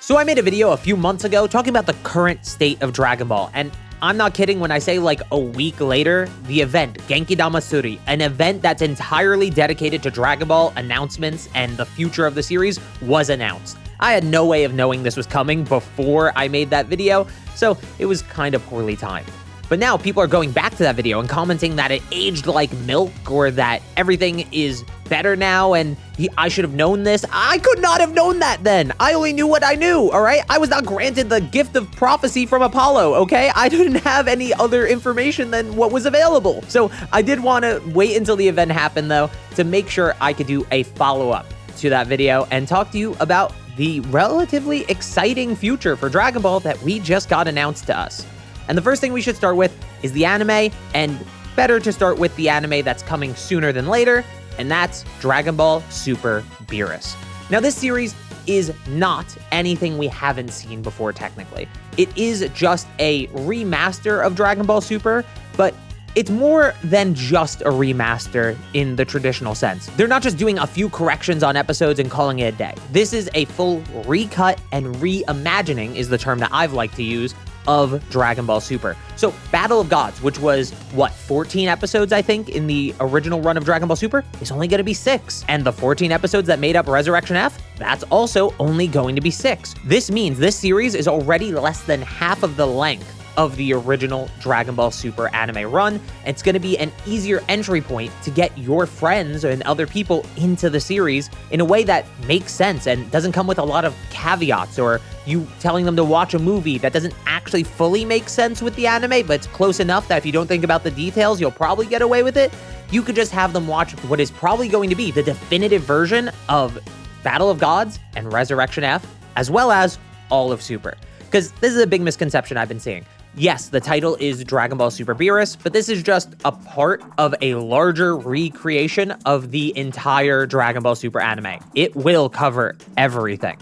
So I made a video a few months ago talking about the current state of Dragon Ball, and I'm not kidding when I say like a week later, the event, Genki Damasuri, an event that's entirely dedicated to Dragon Ball announcements and the future of the series, was announced. I had no way of knowing this was coming before I made that video, so it was kind of poorly timed. But now people are going back to that video and commenting that it aged like milk or that everything is better now and I should have known this. I could not have known that then. I only knew what I knew, all right? I was not granted the gift of prophecy from Apollo, okay? I didn't have any other information than what was available. So I did want to wait until the event happened, though, to make sure I could do a follow-up to that video and talk to you about the relatively exciting future for Dragon Ball that we just got announced to us. And the first thing we should start with is the anime, and better to start with the anime that's coming sooner than later, and that's Dragon Ball Super Beerus. Now, this series is not anything we haven't seen before, technically. It is just a remaster of Dragon Ball Super, but it's more than just a remaster in the traditional sense. They're not just doing a few corrections on episodes and calling it a day. This is a full recut and reimagining is the term that I've liked to use of Dragon Ball Super. So Battle of Gods, which was, 14 episodes, I think, in the original run of Dragon Ball Super, is only going to be 6. And the 14 episodes that made up Resurrection F, that's also only going to be 6. This means this series is already less than half of the length of the original Dragon Ball Super anime run. It's going to be an easier entry point to get your friends and other people into the series in a way that makes sense and doesn't come with a lot of caveats or you telling them to watch a movie that doesn't actually fully make sense with the anime, but it's close enough that if you don't think about the details, you'll probably get away with it. You could just have them watch what is probably going to be the definitive version of Battle of Gods and Resurrection F, as well as all of Super. Because this is a big misconception I've been seeing. Yes, the title is Dragon Ball Super Beerus, but this is just a part of a larger recreation of the entire Dragon Ball Super anime. It will cover everything.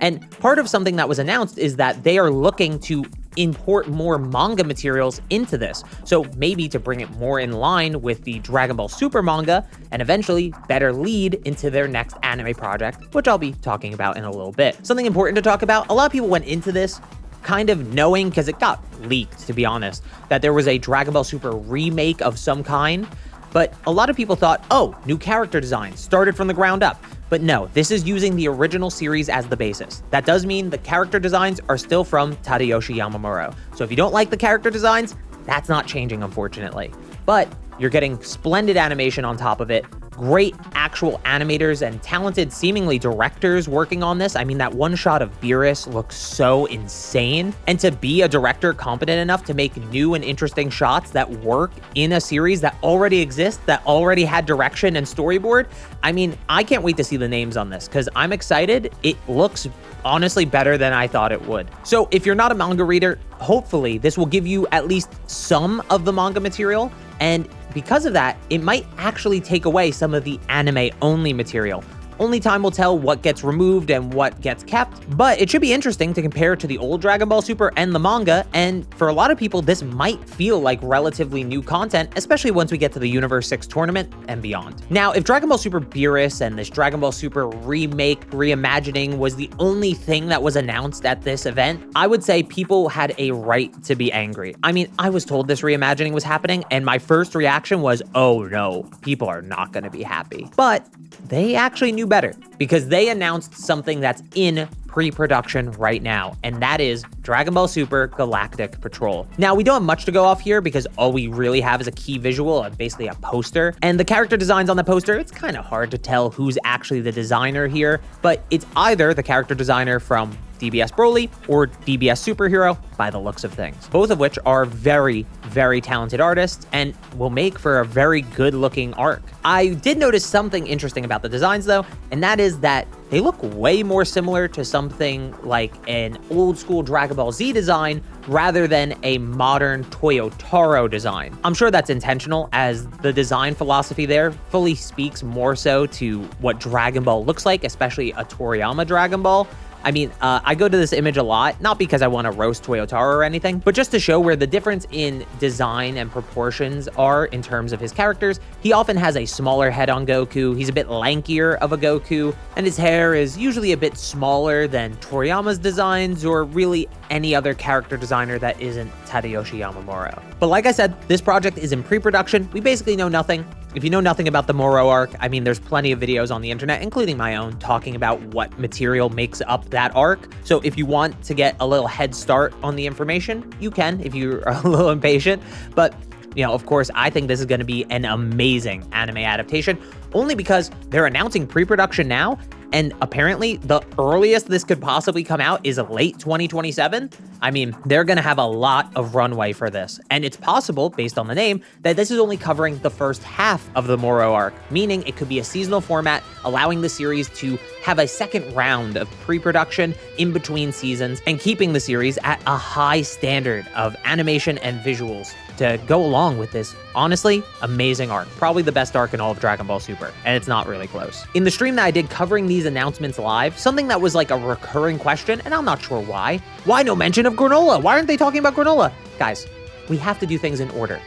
And part of something that was announced is that they are looking to import more manga materials into this. So maybe to bring it more in line with the Dragon Ball Super manga and eventually better lead into their next anime project, which I'll be talking about in a little bit. Something important to talk about, a lot of people went into this kind of knowing, because it got leaked, to be honest, that there was a Dragon Ball Super remake of some kind. But a lot of people thought, oh, new character design, started from the ground up. But no, this is using the original series as the basis. That does mean the character designs are still from Tadayoshi Yamamuro. So if you don't like the character designs, that's not changing, unfortunately. But you're getting splendid animation on top of it, great actual animators and talented, seemingly directors working on this. I mean, that one shot of Beerus looks so insane. And to be a director competent enough to make new and interesting shots that work in a series that already exists, that already had direction and storyboard, I mean, I can't wait to see the names on this because I'm excited. It looks honestly better than I thought it would. So if you're not a manga reader, hopefully this will give you at least some of the manga material. And because of that, it might actually take away some of the anime-only material. Only time will tell what gets removed and what gets kept, but it should be interesting to compare to the old Dragon Ball Super and the manga, and for a lot of people, this might feel like relatively new content, especially once we get to the Universe 6 tournament and beyond. Now, if Dragon Ball Super Beerus and this Dragon Ball Super remake, reimagining was the only thing that was announced at this event, I would say people had a right to be angry. I mean, I was told this reimagining was happening, and my first reaction was, oh no, people are not gonna be happy. But they actually knew better because they announced something that's in pre-production right now, and that is Dragon Ball Super Galactic Patrol. Now, we don't have much to go off here because all we really have is a key visual and basically a poster, and the character designs on the poster, it's kind of hard to tell who's actually the designer here, but it's either the character designer from DBS Broly or DBS Superhero by the looks of things, both of which are very, very talented artists and will make for a very good looking arc. I did notice something interesting about the designs though, and that is that they look way more similar to something like an old school Dragon Ball Z design rather than a modern Toyotaro design. I'm sure that's intentional as the design philosophy there fully speaks more so to what Dragon Ball looks like, especially a Toriyama Dragon Ball. I mean, I go to this image a lot, not because I want to roast Toyotaro or anything, but just to show where the difference in design and proportions are in terms of his characters. He often has a smaller head on Goku, he's a bit lankier of a Goku, and his hair is usually a bit smaller than Toriyama's designs or really any other character designer that isn't Tadayoshi Yamamuro. But like I said, this project is in pre-production. We basically know nothing. If you know nothing about the Moro arc, I mean, there's plenty of videos on the internet, including my own, talking about what material makes up that arc. So if you want to get a little head start on the information, you can if you're a little impatient. But, you know, of course, I think this is going to be an amazing anime adaptation, only because they're announcing pre-production now, and apparently the earliest this could possibly come out is late 2027. I mean, they're gonna have a lot of runway for this. And it's possible, based on the name, that this is only covering the first half of the Moro arc, meaning it could be a seasonal format, allowing the series to have a second round of pre-production in between seasons and keeping the series at a high standard of animation and visuals to go along with this, honestly, amazing arc. Probably the best arc in all of Dragon Ball Super, and it's not really close. In the stream that I did covering these announcements live, something that was like a recurring question, and I'm not sure why no mention of granola? Why aren't they talking about granola? Guys, we have to do things in order.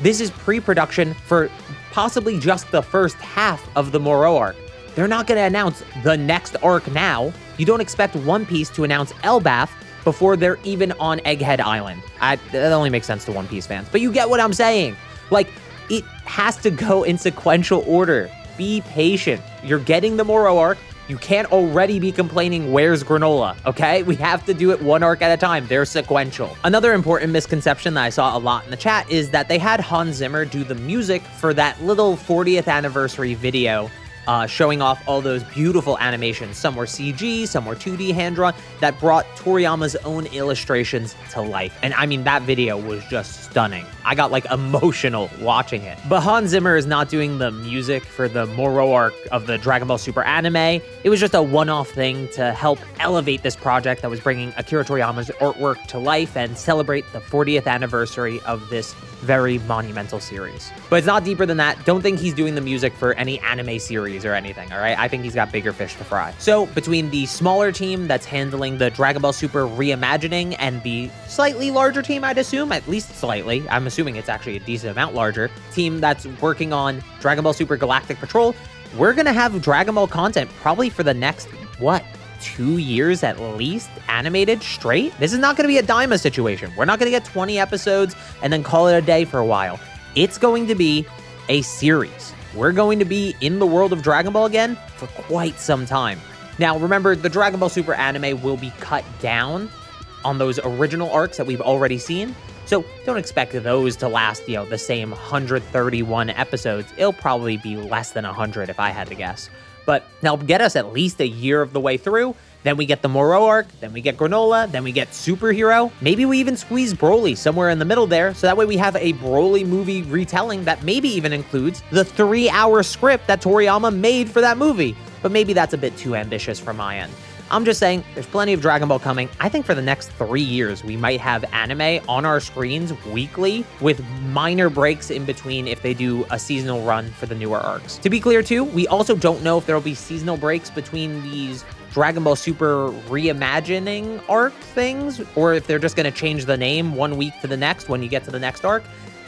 This is pre-production for possibly just the first half of the Moro arc. They're not gonna announce the next arc now. You don't expect One Piece to announce Elbaf before they're even on Egghead Island. That only makes sense to One Piece fans, but you get what I'm saying. Like, it has to go in sequential order. Be patient. You're getting the Moro arc. You can't already be complaining, where's granola, okay? We have to do it one arc at a time. They're sequential. Another important misconception that I saw a lot in the chat is that they had Hans Zimmer do the music for that little 40th anniversary video showing off all those beautiful animations. Some were CG, some were 2D hand-drawn, that brought Toriyama's own illustrations to life. And I mean, that video was just stunning. I got like emotional watching it. But Hans Zimmer is not doing the music for the Moro arc of the Dragon Ball Super anime. It was just a one-off thing to help elevate this project that was bringing Akira Toriyama's artwork to life and celebrate the 40th anniversary of this very monumental series. But it's not deeper than that. Don't think he's doing the music for any anime series or anything, all right? I think he's got bigger fish to fry. So between the smaller team that's handling the Dragon Ball Super reimagining and the slightly larger team, I'd assume, at least slightly, I'm assuming it's actually a decent amount larger, team that's working on Dragon Ball Super Galactic Patrol, we're gonna have Dragon Ball content probably for the next, what, 2 years at least, animated straight? This is not going to be a Daima situation. We're not going to get 20 episodes and then call it a day for a while. It's going to be a series. We're going to be in the world of Dragon Ball again for quite some time. Now, remember, the Dragon Ball Super anime will be cut down on those original arcs that we've already seen. So don't expect those to last, the same 131 episodes. It'll probably be less than 100 if I had to guess. But that'll get us at least a year of the way through. Then we get the Moro arc, then we get granola, then we get Superhero. Maybe we even squeeze Broly somewhere in the middle there, so that way we have a Broly movie retelling that maybe even includes the 3-hour script that Toriyama made for that movie. But maybe that's a bit too ambitious from my end. I'm just saying, there's plenty of Dragon Ball coming. I think for the next 3 years, we might have anime on our screens weekly with minor breaks in between if they do a seasonal run for the newer arcs. To be clear too, we also don't know if there will be seasonal breaks between these Dragon Ball Super reimagining arc things, or if they're just going to change the name one week to the next when you get to the next arc.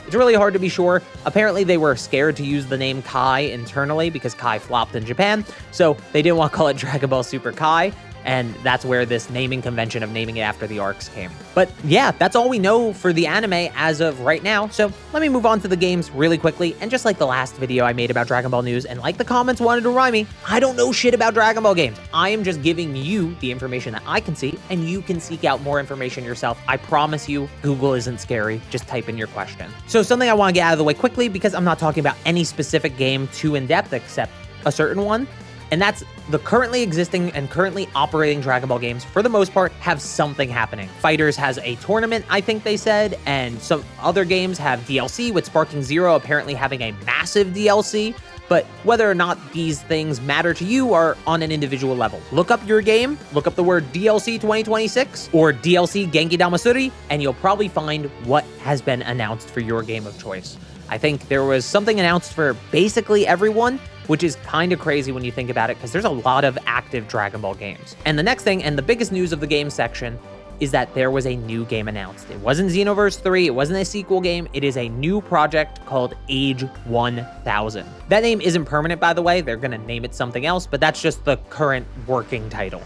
It's really hard to be sure. Apparently, they were scared to use the name Kai internally because Kai flopped in Japan, so they didn't want to call it Dragon Ball Super Kai. And that's where this naming convention of naming it after the arcs came. But yeah, that's all we know for the anime as of right now. So let me move on to the games really quickly. And just like the last video I made about Dragon Ball news, and like the comments wanted to remind me, I don't know shit about Dragon Ball games. I am just giving you the information that I can see, and you can seek out more information yourself. I promise you, Google isn't scary. Just type in your question. So something I want to get out of the way quickly, because I'm not talking about any specific game too in depth, except a certain one. And that's the currently existing and currently operating Dragon Ball games, for the most part, have something happening. Fighters has a tournament, I think they said, and some other games have DLC, with Sparking Zero apparently having a massive DLC. But whether or not these things matter to you are on an individual level. Look up your game, look up the word DLC 2026 or DLC Genki Damasuri, and you'll probably find what has been announced for your game of choice. I think there was something announced for basically everyone, which is kind of crazy when you think about it because there's a lot of active Dragon Ball games. And the next thing, and the biggest news of the game section, is that there was a new game announced. It wasn't Xenoverse 3, it wasn't a sequel game, it is a new project called Age 1000. That name isn't permanent, by the way, they're gonna name it something else, but that's just the current working title.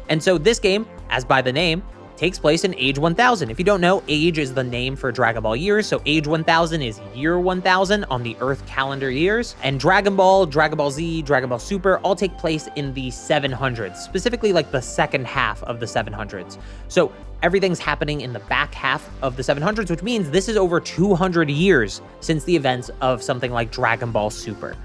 And so this game, as by the name, takes place in Age 1000. If you don't know, Age is the name for Dragon Ball years, so Age 1000 is year 1000 on the Earth calendar years. And Dragon Ball, Dragon Ball Z, Dragon Ball Super all take place in the 700s, specifically like the second half of the 700s. So everything's happening in the back half of the 700s, which means this is over 200 years since the events of something like Dragon Ball Super.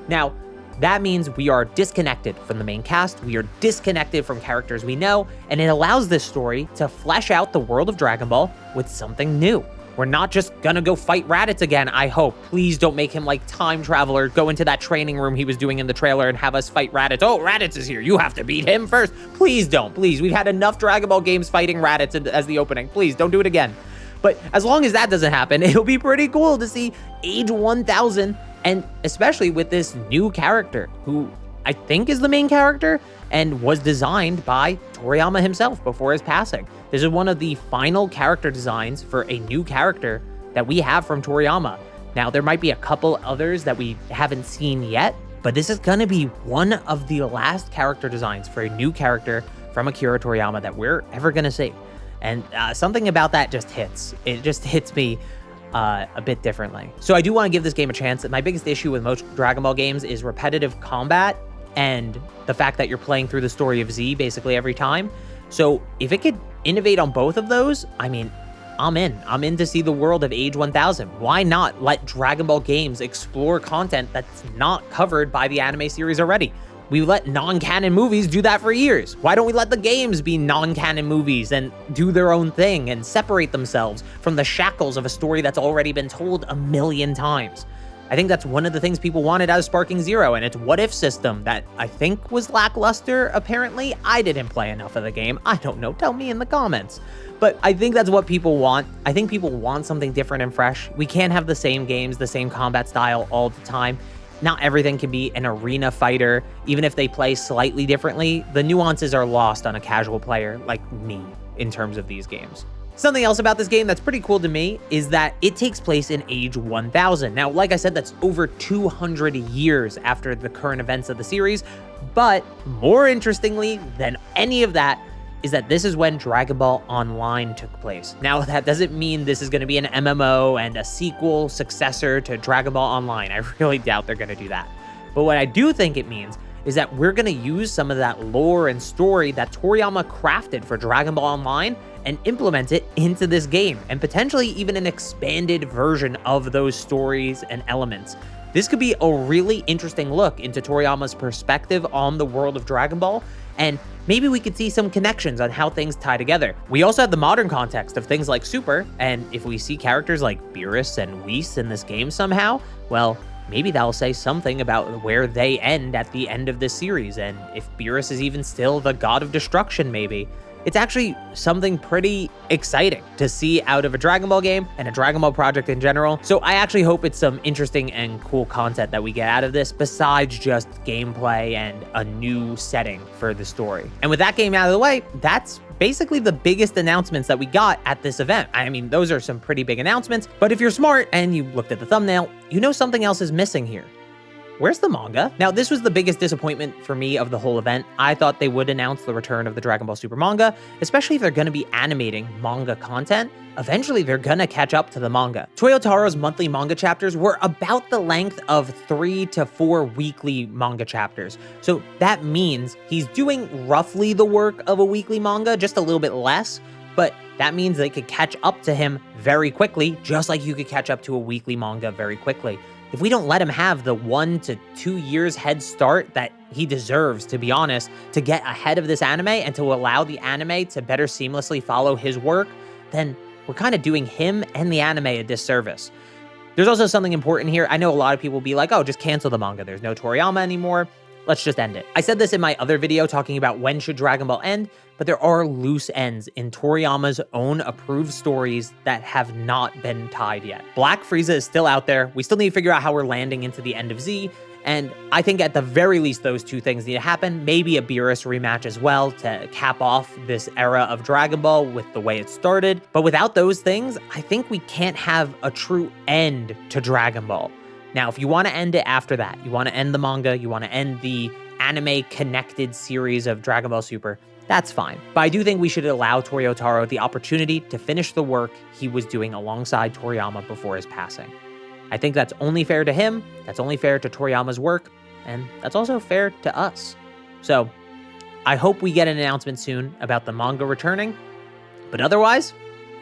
Now, that means we are disconnected from the main cast, we are disconnected from characters we know, and it allows this story to flesh out the world of Dragon Ball with something new. We're not just gonna go fight Raditz again, I hope. Please don't make him like time traveler, go into that training room he was doing in the trailer and have us fight Raditz. Oh, Raditz is here, you have to beat him first. Please don't, please. We've had enough Dragon Ball games fighting Raditz as the opening. Please, don't do it again. But as long as that doesn't happen, it'll be pretty cool to see Age 1000, and especially with this new character, who I think is the main character, and was designed by Toriyama himself before his passing. This is one of the final character designs for a new character that we have from Toriyama. Now, there might be a couple others that we haven't seen yet, but this is gonna be one of the last character designs for a new character from Akira Toriyama that we're ever gonna see. And something about that just hits. It just hits me a bit differently. So I do want to give this game a chance. My biggest issue with most Dragon Ball games is repetitive combat and the fact that you're playing through the story of Z basically every time. So if it could innovate on both of those, I mean, I'm in. I'm in to see the world of Age 1000. Why not let Dragon Ball games explore content that's not covered by the anime series already? We let non-canon movies do that for years. Why don't we let the games be non-canon movies and do their own thing and separate themselves from the shackles of a story that's already been told a million times? I think that's one of the things people wanted out of Sparking Zero, and its what-if system that I think was lackluster, apparently. I didn't play enough of the game. I don't know. Tell me in the comments. But I think that's what people want. I think people want something different and fresh. We can't have the same games, the same combat style all the time. Not everything can be an arena fighter. Even if they play slightly differently, the nuances are lost on a casual player like me in terms of these games. Something else about this game that's pretty cool to me is that it takes place in Age 1000. Now, like I said, that's over 200 years after the current events of the series, but more interestingly than any of that is that this is when Dragon Ball Online took place. Now, that doesn't mean this is going to be an MMO and a sequel successor to Dragon Ball Online. I really doubt they're going to do that. But what I do think it means is that we're going to use some of that lore and story that Toriyama crafted for Dragon Ball Online and implement it into this game, and potentially even an expanded version of those stories and elements. This could be a really interesting look into Toriyama's perspective on the world of Dragon Ball, and maybe we could see some connections on how things tie together. We also have the modern context of things like Super, and if we see characters like Beerus and Whis in this game somehow, well, maybe that'll say something about where they end at the end of this series, and if Beerus is even still the god of destruction, maybe. It's actually something pretty exciting to see out of a Dragon Ball game and a Dragon Ball project in general. So I actually hope it's some interesting and cool content that we get out of this besides just gameplay and a new setting for the story. And with that game out of the way, that's basically the biggest announcements that we got at this event. I mean, those are some pretty big announcements, but if you're smart and you looked at the thumbnail, you know something else is missing here. Where's the manga? Now, this was the biggest disappointment for me of the whole event. I thought they would announce the return of the Dragon Ball Super manga, especially if they're gonna be animating manga content. Eventually, they're gonna catch up to the manga. Toyotaro's monthly manga chapters were about the length of 3 to 4 weekly manga chapters. So that means he's doing roughly the work of a weekly manga, just a little bit less, but that means they could catch up to him very quickly, just like you could catch up to a weekly manga very quickly. If we don't let him have the 1 to 2 years head start that he deserves, to be honest, to get ahead of this anime and to allow the anime to better seamlessly follow his work, then we're kind of doing him and the anime a disservice. There's also something important here. I know a lot of people will be like, oh, just cancel the manga. There's no Toriyama anymore. let's just end it. I said this in my other video talking about when should Dragon Ball end, but there are loose ends in Toriyama's own approved stories that have not been tied yet. Black Frieza is still out there. We still need to figure out how we're landing into the end of Z. And I think at the very least, those two things need to happen. Maybe a Beerus rematch as well to cap off this era of Dragon Ball with the way it started. But without those things, I think we can't have a true end to Dragon Ball. Now, if you want to end it after that, you want to end the manga, you want to end the anime connected series of Dragon Ball Super, that's fine. But I do think we should allow Toyotaro the opportunity to finish the work he was doing alongside Toriyama before his passing. I think that's only fair to him, that's only fair to Toriyama's work, and that's also fair to us. So, I hope we get an announcement soon about the manga returning, but otherwise,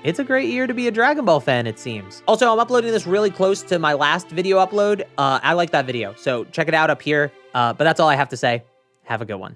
it's a great year to be a Dragon Ball fan, it seems. Also, I'm uploading this really close to my last video upload. I like that video, so check it out up here. But that's all I have to say. Have a good one.